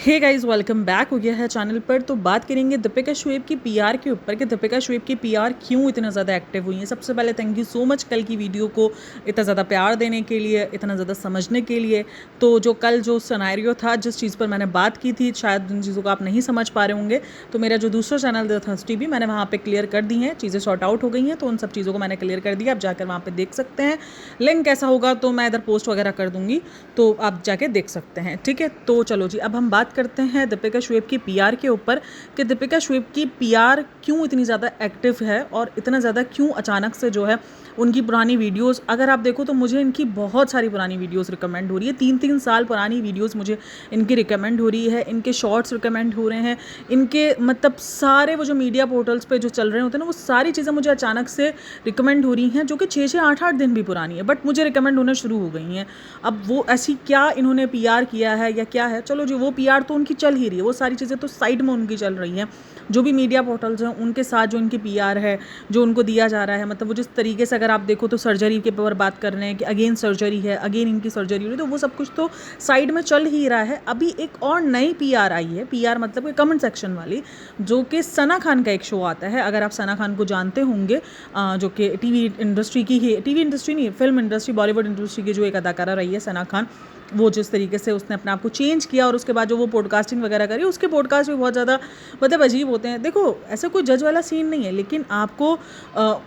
Hey guys, welcome back हो गया है चैनल पर। तो बात करेंगे दीपिका शुएब की पीआर के ऊपर कि दीपिका शुएब की पीआर क्यों इतना ज़्यादा एक्टिव हुई है। सबसे पहले थैंक यू सो मच कल की वीडियो को इतना ज़्यादा प्यार देने के लिए, इतना ज़्यादा समझने के लिए। तो जो कल जो सिनेरियो था, जिस चीज़ पर मैंने बात की थी, शायद उन चीज़ों को आप नहीं समझ पा रहे होंगे। तो मेरा जो दूसरा चैनल द थर्स्टी भी, मैंने वहाँ पर क्लियर कर दी हैं, चीज़ें सॉर्ट आउट हो गई हैं। तो उन सब चीज़ों को मैंने क्लियर कर दिया, आप जाकर वहाँ पर देख सकते हैं। लिंक कैसा होगा तो मैं इधर पोस्ट वगैरह कर दूँगी, तो आप जाके देख सकते हैं। ठीक है, तो चलो जी, अब हम बात करते हैं दीपिका शुएब की पीआर के ऊपर कि दीपिका शुएब की पीआर क्यों इतनी ज़्यादा एक्टिव है और इतना ज़्यादा क्यों अचानक से जो है उनकी पुरानी वीडियोस, अगर आप देखो तो मुझे इनकी बहुत सारी पुरानी वीडियोस रिकमेंड हो रही है। 3-3 साल पुरानी वीडियोस मुझे इनकी रिकमेंड हो रही है, इनके शॉर्ट्स रिकमेंड हो रहे हैं, इनके मतलब सारे वो जो मीडिया पोर्टल्स पे जो चल रहे होते हैं ना, वो सारी चीज़ें मुझे अचानक से रिकमेंड हो रही हैं, जो कि 6-6, 8-8 दिन भी पुरानी है, बट मुझे रिकमेंड होना शुरू हो गई हैं। अब वो ऐसी क्या इन्होंने पीआर किया है या क्या है, चलो जी, वो पीआर तो उनकी चल ही रही है, वो सारी चीज़ें तो साइड में उनकी चल रही हैं। जो भी मीडिया पोर्टल्स हैं उनके साथ जो इनकी पीआर है, जो उनको दिया जा रहा है, मतलब वो जिस तरीके से, अगर आप देखो तो सर्जरी के ऊपर बात कर रहे हैं कि अगेन सर्जरी है, अगेन इनकी सर्जरी हो रही है, तो वो सब कुछ तो साइड में चल ही रहा है। अभी एक और नई पीआर आई है, पीआर मतलब कि कमेंट सेक्शन वाली, जो कि सना खान का एक शो आता है, अगर आप सना खान को जानते होंगे, जो कि टीवी इंडस्ट्री की ही, टीवी इंडस्ट्री नहीं, फिल्म इंडस्ट्री, बॉलीवुड इंडस्ट्री की जो एक अदाकारा रही है सना खान, वो जिस तरीके से उसने अपने आप को चेंज किया और उसके बाद जो वो पॉडकास्टिंग वगैरह करी, उसके पॉडकास्ट भी बहुत ज़्यादा मतलब अजीब होते हैं। देखो, ऐसा कोई जज वाला सीन नहीं है, लेकिन आपको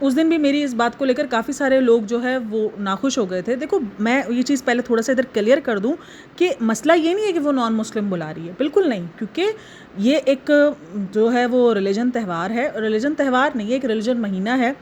उस दिन भी मेरी इस बात को लेकर काफ़ी सारे लोग जो है वो नाखुश हो गए थे। देखो, मैं ये चीज़ पहले थोड़ा सा इधर क्लियर कर दूं कि मसला ये नहीं है कि वो नॉन मुस्लिम बुला रही है, बिल्कुल नहीं, क्योंकि ये एक जो है वो रिलीजन त्यौहार है, रिलीजन त्यौहार नहीं है, एक रिलीजन महीना है।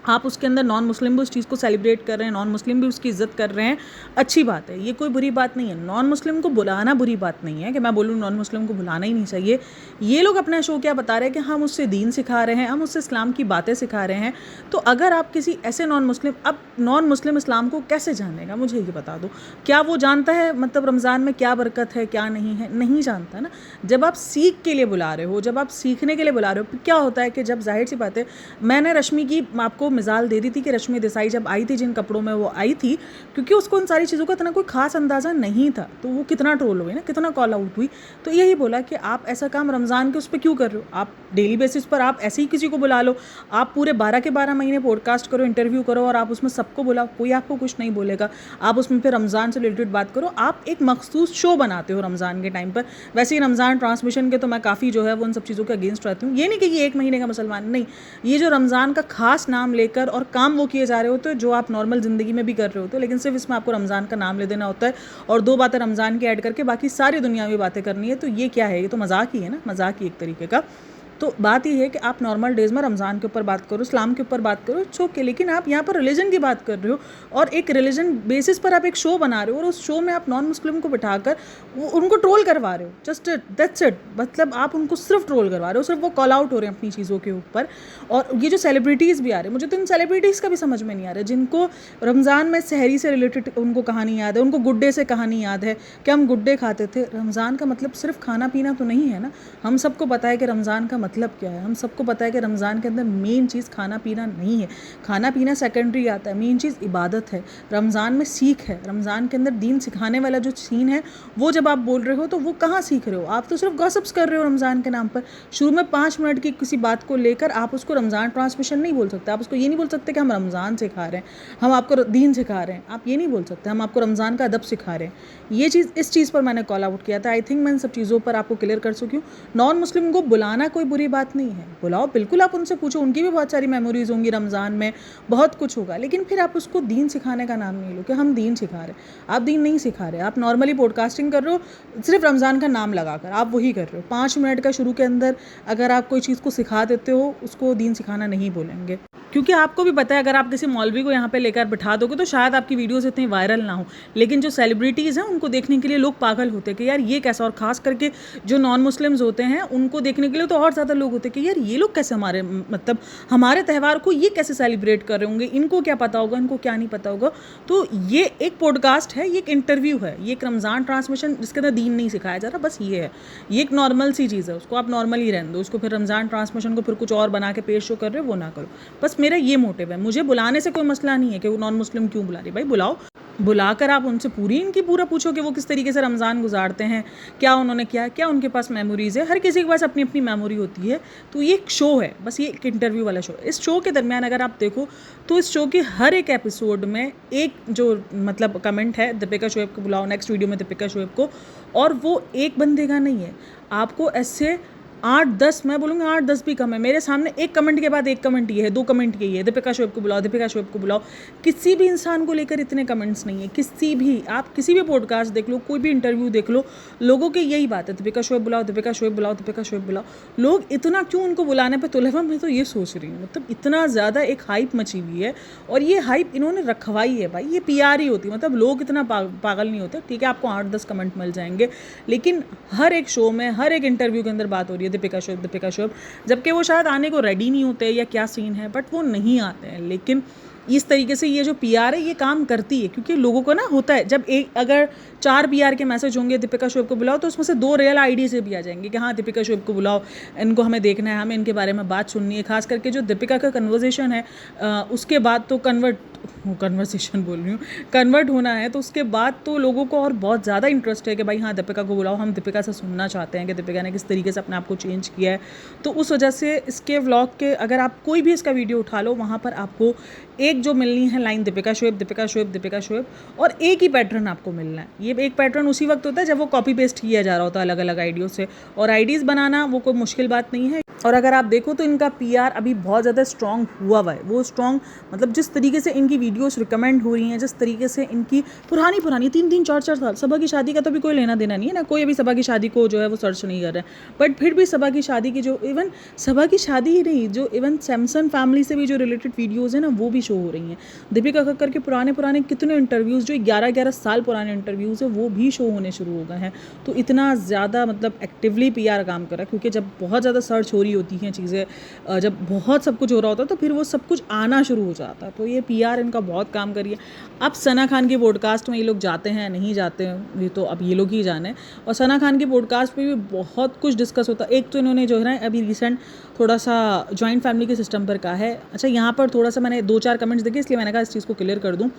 आप उसके अंदर नॉन मुस्लिम भी उस चीज़ को सेलिब्रेट कर रहे हैं, नॉन मुस्लिम भी उसकी इज्जत कर रहे हैं, अच्छी बात है, ये कोई बुरी बात नहीं है। नॉन मुस्लिम को बुलाना बुरी बात नहीं है कि मैं बोलूँ नॉन मुस्लिम को बुलाना ही नहीं चाहिए। ये लोग अपना शो क्या बता रहे हैं कि हम उससे दीन सिखा रहे हैं, हम उससे इस्लाम की बातें सिखा रहे हैं। तो अगर आप किसी ऐसे नॉन मुस्लिम, अब नॉन मुस्लिम इस्लाम को कैसे जानेगा, मुझे ये बता दो। क्या वो जानता है मतलब रमज़ान में क्या बरकत है, क्या नहीं है? नहीं जानता ना। जब आप सीख के लिए बुला रहे हो, जब आप सीखने के लिए बुला रहे हो, क्या होता है कि जब जाहिर सी बात है, मैंने रश्मि की आपको मिसाल दे दी थी कि रश्मि देसाई जब आई थी, जिन कपड़ों में वो आई थी, क्योंकि उसको इन सारी चीज़ों का इतना कोई खास अंदाज़ा नहीं था, तो वो कितना ट्रोल हुई ना, कितना कॉल आउट हुई। तो यही बोला कि आप ऐसा काम रमज़ान के उस पर क्यों कर रहे हो? आप डेली बेसिस पर आप ऐसे ही किसी को बुला लो, आप पूरे 12 के 12 महीने पॉडकास्ट करो, इंटरव्यू करो और आप उसमें सबको बुलाओ, कोई आपको कुछ नहीं बोलेगा। आप उसमें फिर रमज़ान से रिलेटेड बात करो, आप एक मखसूस शो बनाते हो रमज़ान के टाइम पर। वैसे ही रमज़ान ट्रांसमिशन के तो मैं काफ़ी जो है वो उन सब चीज़ों के अगेंस्ट रहती हूँ। ये नहीं कि ये 1 महीने का मुसलमान नहीं, ये जो रमज़ान का खास नाम लेकर और काम वो किए जा रहे होते हैं जो आप नॉर्मल ज़िंदगी में भी कर रहे होते हो, लेकिन सिर्फ इसमें आपको रमज़ान का नाम ले देना होता है और 2 बातें रमज़ान की ऐड करके बाकी सारी दुनिया में बातें करनी है। तो ये क्या है? ये तो मजाक ही है ना, मजाक ही एक तरीके का। तो बात ये है कि आप नॉर्मल डेज़ में रमज़ान के ऊपर बात करो, इस्लाम के ऊपर बात करो, इट्स ओके, लेकिन आप यहाँ पर रिलीजन की बात कर रहे हो और एक रिलीजन बेसिस पर आप एक शो बना रहे हो और उस शो में आप नॉन मुस्लिम को बिठाकर उनको ट्रोल करवा रहे हो। जस्ट दैट्स इट, मतलब आप उनको सिर्फ ट्रोल करवा रहे हो, सिर्फ वो कॉल आउट हो रहे हैं अपनी चीज़ों के ऊपर। और ये जो सेलिब्रिटीज़ भी आ रहे हैं, मुझे तो इन सेलिब्रिटीज़ का भी समझ में नहीं आ रहा है, जिनको रमज़ान में सहरी से रिलेटेड उनको कहानी याद है, उनको गुड्डे से कहानी याद है कि हम गुड्डे खाते थे। रमज़ान का मतलब सिर्फ खाना पीना तो नहीं है ना। हम सबको पता है कि रमज़ान का मतलब क्या है, हम सबको पता है कि रमज़ान के अंदर मेन चीज़ खाना पीना नहीं है, खाना पीना सेकेंडरी आता है, मेन चीज़ इबादत है। रमज़ान में सीख है, रमज़ान के अंदर दीन सिखाने वाला जो सीन है, वो जब आप बोल रहे हो तो वो कहाँ सीख रहे हो? आप तो सिर्फ गॉसिप्स कर रहे हो रमज़ान के नाम पर। शुरू में 5 मिनट की किसी बात को लेकर आप उसको रमज़ान ट्रांसमिशन नहीं बोल सकते। आप उसको ये नहीं बोल सकते कि हम रमज़ान सिखा रहे हैं, हम आपको दीन सिखा रहे हैं, आप ये नहीं बोल सकते हम आपको रमज़ान का अदब सिखा रहे हैं। ये चीज़, इस चीज़ पर मैंने कॉल आउट किया था। आई थिंक मैं इन सब चीज़ों पर आपको क्लियर कर चुकी हूँ। नॉन मुस्लिम को बुलाना कोई बुरी बात नहीं है, बुलाओ, बिल्कुल आप उनसे पूछो, उनकी भी बहुत सारी मेमोरीज होंगी रमज़ान में, बहुत कुछ होगा, लेकिन फिर आप उसको दीन सिखाने का नाम नहीं लो कि हम दीन सिखा रहे हैं। आप दीन नहीं सिखा रहे, आप नॉर्मली पॉडकास्टिंग कर रहे हो, सिर्फ रमज़ान का नाम लगाकर आप वही कर रहे हो। 5 मिनट का शुरू के अंदर अगर आप कोई चीज़ को सिखा देते हो, उसको दीन सिखाना नहीं बोलेंगे, क्योंकि आपको भी पता है अगर आप किसी मौलवी को यहाँ पे लेकर बिठा दोगे तो शायद आपकी वीडियोस इतनी वायरल ना हो, लेकिन जो सेलिब्रिटीज़ हैं उनको देखने के लिए लोग पागल होते हैं कि यार ये कैसा, और ख़ास करके जो नॉन मुस्लिम्स होते हैं उनको देखने के लिए तो और ज़्यादा लोग होते हैं कि यार ये लोग कैसे हमारे मतलब हमारे त्यौहार को ये कैसे सेलिब्रेट कर रहे होंगे, इनको क्या पता होगा, इनको क्या नहीं पता होगा। तो ये एक पॉडकास्ट है, ये एक इंटरव्यू है, ये एक रमज़ान ट्रांसमिशन जिसके अंदर दीन नहीं सिखाया जा रहा, बस ये है। ये एक नॉर्मल सी चीज़ है, उसको आप नॉर्मल ही रहने दो, उसको फिर रमज़ान ट्रांसमिशन को फिर कुछ और बना के पेश शो कर रहे हो वो ना करो। बस मेरा ये मोटिव है, मुझे बुलाने से कोई मसला नहीं है कि वो नॉन मुस्लिम क्यों बुला रही, भाई बुलाओ। बुलाकर आप उनसे इनकी पूरा पूछो कि वो किस तरीके से रमज़ान गुजारते हैं, क्या उन्होंने किया, क्या उनके पास मेमोरीज़ है। हर किसी के पास अपनी अपनी मेमोरी होती है। तो ये एक शो है, बस ये एक इंटरव्यू वाला शो है। इस शो के दरमियान अगर आप देखो तो इस शो के हर एक एपिसोड में एक जो मतलब कमेंट है, दीपिका शोएब को बुलाओ नेक्स्ट वीडियो में दीपिका शोएब को, और वो एक बंदे का नहीं है, आपको ऐसे 8-10, मैं बोलूँगी 8-10 भी कम है। मेरे सामने एक कमेंट के बाद एक कमेंट ये है, 2 कमेंट ये है, दीपिका शोएब को बुलाओ, दीपिका शोएब को बुलाओ। किसी भी इंसान को लेकर इतने कमेंट्स नहीं है, किसी भी, आप किसी भी पॉडकास्ट देख लो, कोई भी इंटरव्यू देख लो, लोगों के यही बात है, दीपिका शोएब बुलाओ, दीपिका शोएब बुलाओ, दीपिका शोएब बुलाओ। लोग इतना क्यों उनको बुलाने पर तुले हुए, मैं तो ये सोच रही हूँ, मतलब इतना ज़्यादा एक हाइप मची हुई है, और ये हाइप इन्होंने रखवाई है भाई, ये PR ही होती है। मतलब लोग इतना पागल नहीं होते। ठीक है, आपको 8-10 कमेंट मिल जाएंगे, लेकिन हर एक शो में, हर एक इंटरव्यू के अंदर बात हो रही है दीपिका शोएब, दीपिका शोएब, जबकि वो शायद आने को रेडी नहीं होते या क्या सीन है, बट वो नहीं आते हैं। लेकिन इस तरीके से ये जो PR है ये काम करती है, क्योंकि लोगों को ना होता है, जब एक अगर 4 PR के मैसेज होंगे दीपिका शोएब को बुलाओ, तो उसमें से 2 रियल ID से भी आ जाएंगे कि हाँ दीपिका शोएब को बुलाओ, इनको हमें देखना है, हमें इनके बारे में बात सुननी है। खास करके जो दीपिका का कन्वर्सेशन है, उसके बाद तो कन्वर्ट होना है, तो उसके बाद तो लोगों को और बहुत ज़्यादा इंटरेस्ट है कि भाई हाँ दीपिका को बुलाओ, हम दीपिका से सुनना चाहते हैं कि दीपिका ने किस तरीके से अपने आप को चेंज किया है। तो उस वजह से इसके व्लॉग के, अगर आप कोई भी इसका वीडियो उठा लो, वहाँ पर आपको एक जो मिलनी है लाइन दीपिका शोएब, दीपिका शोएब, दीपिका शोएब, और एक ही पैटर्न आपको मिलना है। ये एक पैटर्न उसी वक्त होता है जब वो कॉपी पेस्ट किया जा रहा होता है अलग अलग आइडियो से, और आईडीज़ बनाना वो कोई मुश्किल बात नहीं है। और अगर आप देखो तो इनका PR अभी बहुत ज़्यादा स्ट्रॉन्ग हुआ है। वो स्ट्रॉन्ग मतलब जिस तरीके से इनकी वीडियोस रिकमेंड हो रही हैं, जिस तरीके से इनकी पुरानी 3-3, 4-4 साल, सबा की शादी का तो भी कोई लेना देना नहीं है ना, कोई अभी सबा की शादी को जो है वो सर्च नहीं कर रहा है, बट फिर भी सबा की शादी की जो, इवन सबा की शादी ही नहीं, जो इवन सैमसन फैमिली से भी जो रिलेटेड वीडियोज़ हैं ना, वो भी शो हो रही हैं। दीपिका कक्कर के पुराने कितने इंटरव्यूज़, जो 11-11 साल पुराने इंटरव्यूज़ है, वो भी शो होने शुरू हो गए हैं। तो इतना ज़्यादा मतलब एक्टिवली PR काम कर रहा है, क्योंकि जब बहुत ज़्यादा सर्च हो रही होती हैं चीज़ें, जब बहुत सब कुछ हो रहा होता है, तो फिर वो सब कुछ आना शुरू हो जाता है। तो ये PR इनका बहुत काम करिए। अब सना खान के पॉडकास्ट में ये लोग जाते हैं नहीं जाते हैं, ये तो अब ये लोग ही जाने। और सना खान के पॉडकास्ट पे भी बहुत कुछ डिस्कस होता है। एक तो इन्होंने जो है ना अभी रिसेंट थोड़ा सा जॉइंट फैमिली के सिस्टम पर कहा है। अच्छा, यहाँ पर थोड़ा सा मैंने 2-4 कमेंट्स देखे, इसलिए मैंने कहा इस चीज़ को क्लियर कर दूँ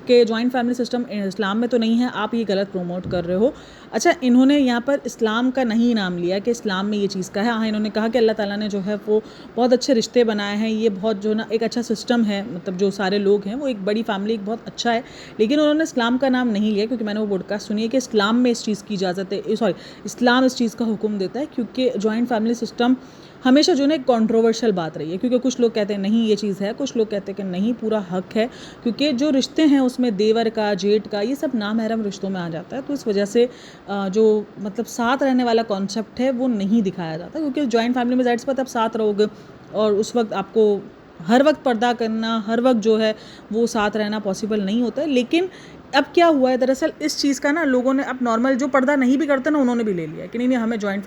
कि जॉइंट फैमिली सिस्टम इस्लाम में तो नहीं है, आप ये गलत प्रमोट कर रहे हो। अच्छा, इन्होंने यहाँ पर इस्लाम का नहीं नाम लिया कि इस्लाम में ये चीज़ का है। हाँ, इन्होंने कहा कि अल्लाह ताला ने जो है वो बहुत अच्छे रिश्ते बनाए हैं, ये बहुत जो ना एक अच्छा सिस्टम है, मतलब जो सारे लोग हैं वो एक बड़ी फैमिली, एक बहुत अच्छा है। लेकिन उन्होंने इस्लाम का नाम नहीं लिया, क्योंकि मैंने वो पॉडकास्ट सुनी है कि इस्लाम में इस चीज़ की इजाज़त है, सॉरी, इस्लाम इस चीज़ का हुक्म देता है, क्योंकि जॉइंट फैमिली सिस्टम हमेशा जो है एक कॉन्ट्रोवर्शियल बात रही है। क्योंकि कुछ लोग कहते हैं नहीं ये चीज़ है, कुछ लोग कहते हैं कि नहीं पूरा हक है, क्योंकि जो रिश्ते हैं उसमें देवर का, जेठ का, ये सब नामहरम रिश्तों में आ जाता है। तो इस वजह से जो मतलब साथ रहने वाला कॉन्सेप्ट है वो नहीं दिखाया जाता, क्योंकि जॉइंट फैमिली में ज़ाहिर सी बात है आप साथ रहोगे, और उस वक्त आपको हर वक्त पर्दा करना, हर वक्त जो है वो साथ रहना पॉसिबल नहीं होता है। लेकिन अब क्या हुआ है दरअसल, इस चीज़ का ना लोगों ने अब नॉर्मल जो पर्दा नहीं भी करते ना, उन्होंने भी ले लिया कि नहीं हमें जॉइंट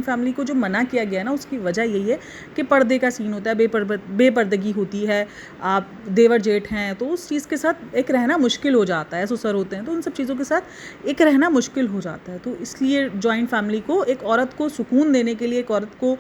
फैमिली को जो मना किया गया है ना, उसकी वजह यही है कि पर्दे का सीन होता है, बेपर्दगी होती है, आप देवर जेठ हैं, तो उस चीज़ के साथ एक रहना मुश्किल हो जाता है, ससुर होते हैं, तो उन सब चीज़ों के साथ एक रहना मुश्किल हो जाता है। तो इसलिए जॉइंट फैमिली को, एक औरत को सुकून देने के लिए, एक औरत को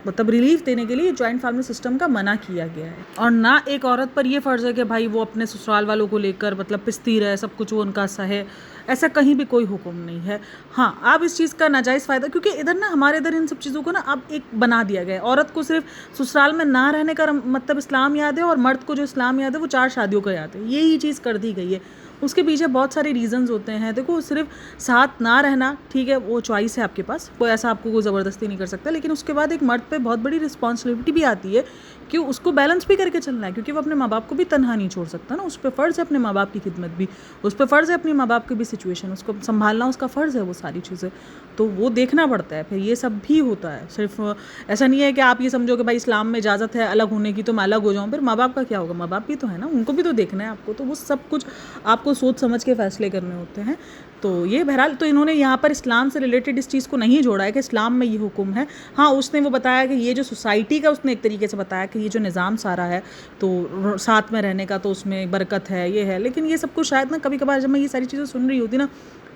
मतलब रिलीफ देने के लिए जॉइंट फैमिली सिस्टम का मना किया गया है। और ना एक औरत पर यह फ़र्ज़ है कि भाई वो अपने ससुराल वालों को लेकर मतलब पिसती रहे, सब कुछ वो उनका सहे, ऐसा कहीं भी कोई हुक्म नहीं है। हाँ, आप इस चीज़ का नाजायज़ फ़ायदा, क्योंकि इधर ना हमारे इधर इन सब चीज़ों को ना अब एक बना दिया गया है, औरत को सिर्फ ससुराल में ना रहने का मतलब इस्लाम याद है, और मर्द को जो इस्लाम याद है वो 4 शादियों का याद है, यही चीज़ कर दी गई है। उसके पीछे बहुत सारे रीज़न्स होते हैं। देखो, सिर्फ साथ ना रहना ठीक है, वो चॉइस है आपके पास, कोई ऐसा आपको कोई ज़बरदस्ती नहीं कर सकता, लेकिन उसके बाद एक मर्द पे बहुत बड़ी रिस्पॉन्सिबिलिटी भी आती है कि उसको बैलेंस भी करके चलना है, क्योंकि वो अपने माँ बाप को भी तनहा नहीं छोड़ सकता ना, उस पर फ़र्ज़ है अपने माँ बाप की खिदमत भी, उस पर फ़र्ज़ है अपने माँ बाप की भी सिचुएशन, उसको संभालना उसका फ़र्ज़ है, वो सारी चीज़ें तो वो देखना पड़ता है। फिर ये सब भी होता है, सिर्फ ऐसा नहीं है कि आप ये समझो कि भाई इस्लाम में इजाज़त है अलग होने की तो मैं अलग हो जाऊँ, फिर माँ बाप का क्या होगा, माँ बाप भी तो है ना, उनको भी तो देखना है आपको, तो वो सब कुछ आपको सोच समझ के फ़ैसले करने होते हैं। तो ये बहरहाल, तो इन्होंने यहाँ पर इस्लाम से रिलेटेड इस चीज़ को नहीं जोड़ा है कि इस्लाम में ये हुक्म है। हाँ, उसने वो बताया कि ये जो सोसाइटी का, उसने एक तरीके से बताया कि ये जो निज़ाम सारा है तो साथ में रहने का, तो उसमें बरकत है, ये है, लेकिन ये सब कुछ शायद ना कभी कभार जब मैं ये सारी चीज़ें सुन रही होती ना,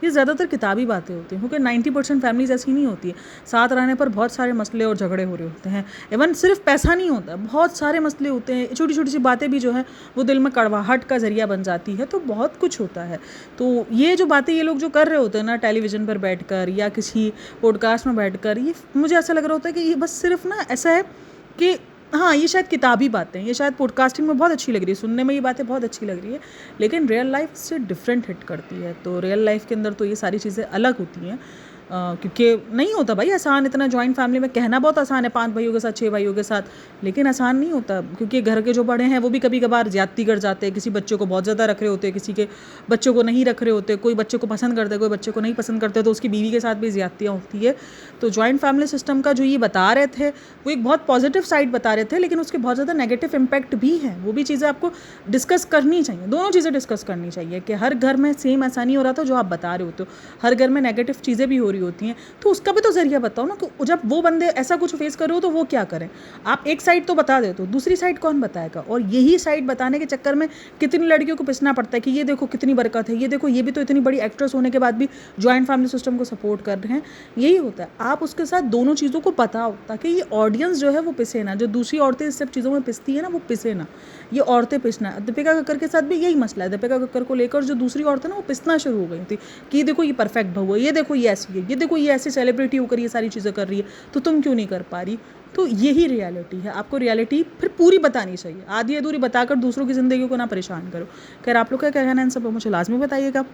ये ज़्यादातर किताबी बातें होती हैं, क्योंकि 90% फैमिलीज़ ऐसी नहीं होती है। साथ रहने पर बहुत सारे मसले और झगड़े हो रहे होते हैं। इवन सिर्फ पैसा नहीं होता, बहुत सारे मसले होते हैं, छोटी छोटी सी बातें भी जो है वो दिल में कड़वाहट का ज़रिया बन जाती है। तो बहुत कुछ होता है। तो ये जो बातें ये लोग जो कर रहे होते हैं ना टेलीविज़न पर बैठकर या किसी पॉडकास्ट में बैठकर, ये मुझे ऐसा लग रहा होता है कि ये बस सिर्फ ना ऐसा है कि हाँ, ये शायद किताबी बातें हैं, ये शायद पॉडकास्टिंग में बहुत अच्छी लग रही है, सुनने में ये बातें बहुत अच्छी लग रही है, लेकिन रियल लाइफ से डिफरेंट हिट करती है। तो रियल लाइफ के अंदर तो ये सारी चीज़ें अलग होती हैं, क्योंकि नहीं होता भाई आसान इतना। जॉइंट फैमिली में कहना बहुत आसान है, 5 भाइयों के साथ 6 भाइयों के साथ, लेकिन आसान नहीं होता, क्योंकि घर के जो बड़े हैं वो भी कभी कभार ज्यादती कर जाते हैं। किसी बच्चे को बहुत ज़्यादा रख रहे होते हैं, किसी के बच्चों को नहीं रख रहे होते, कोई बच्चे को पसंद करते, कोई बच्चे को नहीं पसंद करते, तो उसकी बीवी के साथ भी ज्यादतियाँ होती है। तो जॉइंट फैमिली सिस्टम का जो ये बता रहे थे वो एक बहुत पॉजिटिव साइड बता रहे थे, लेकिन उसके बहुत ज़्यादा नेगेटिव इम्पैक्ट भी हैं। वो भी चीज़ें आपको डिस्कस करनी चाहिए, दोनों चीज़ें डिस्कस करनी चाहिए कि हर घर में सेम ऐसा नहीं हो रहा था जो आप बता रहे होते हो, हर घर में नेगेटिव चीज़ें भी हो रही होती हैं। तो उसका भी तो जरिया बताओ ना कि जब वो बंदे ऐसा कुछ फेस कर रहे हो तो वो क्या करें। आप एक साइड तो बता देते हो, दूसरी साइड कौन बताएगा। और यही साइड बताने के चक्कर में कितनी लड़कियों को पिसना पड़ता है कि ये देखो कितनी बरकत है, ये देखो ये भी तो इतनी बड़ी एक्ट्रेस होने के बाद भी जॉइंट फैमिली सिस्टम को सपोर्ट कर रहे हैं। यही होता है, आप उसके साथ दोनों चीज़ों को बताओ ताकि ये ऑडियंस जो है वो पिसे ना, जो दूसरी औरतें इस सब चीज़ों में पिसती है ना वो पिसे ना, ये औरतें पिसना। दीपिका कक्कर के साथ भी यही मसला है, दीपिका कक्कर को लेकर जो दूसरी औरतें ना वो पिसना शुरू हो गई थी कि ये देखो ये परफेक्ट बहू है, ये देखो ये ऐसी है, ये देखो ये ऐसी सेलिब्रिटी होकर ये सारी चीज़ें कर रही है, तो तुम क्यों नहीं कर पा रही। तो यही रियलिटी है, आपको रियलिटी फिर पूरी बतानी चाहिए, आधी अधूरी बताकर दूसरों की ज़िंदगी को ना परेशान करो। खैर आप लोग का क्या कहना है इन सब मुझे लाजमी बताइएगा।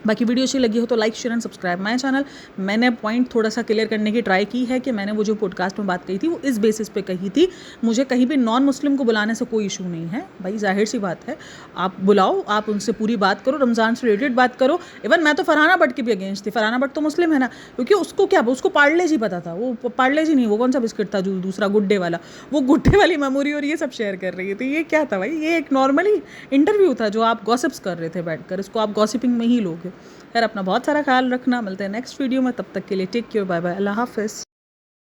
बाकी वीडियो अच्छी लगी हो तो like share and subscribe my channel. मैंने पॉइंट थोड़ा सा क्लियर करने की ट्राई की है कि मैंने वो जो पॉडकास्ट में बात कही थी वो इस बेसिस पे कही थी। मुझे कहीं भी नॉन मुस्लिम को बुलाने से कोई इशू नहीं है भाई, जाहिर सी बात है, आप बुलाओ, आप उनसे पूरी बात करो, रमज़ान से रिलेटेड बात करो। इवन मैं तो फरहाना भट्ट की भी अगेंस्ट थी। फरहाना भट्ट तो मुस्लिम है ना, क्योंकि उसको क्या, उसको पार्ले जी पता था, वो पार्ले जी नहीं, वो कौन सा बिस्किट था जो दूसरा गुड्डे वाला, वो गुड्डे वाली मेमोरी और ये सब शेयर कर रही है। तो ये क्या था भाई, ये एक नॉर्मली इंटरव्यू था जो आप गॉसिप्स कर रहे थे बैठकर, इसको आप गॉसिपिंग में ही लोगे। खैर अपना बहुत सारा ख्याल रखना, मिलते हैं नेक्स्ट वीडियो में, तब तक के लिए टेक केयर, बाय बाय, अल्लाह हाफिज़।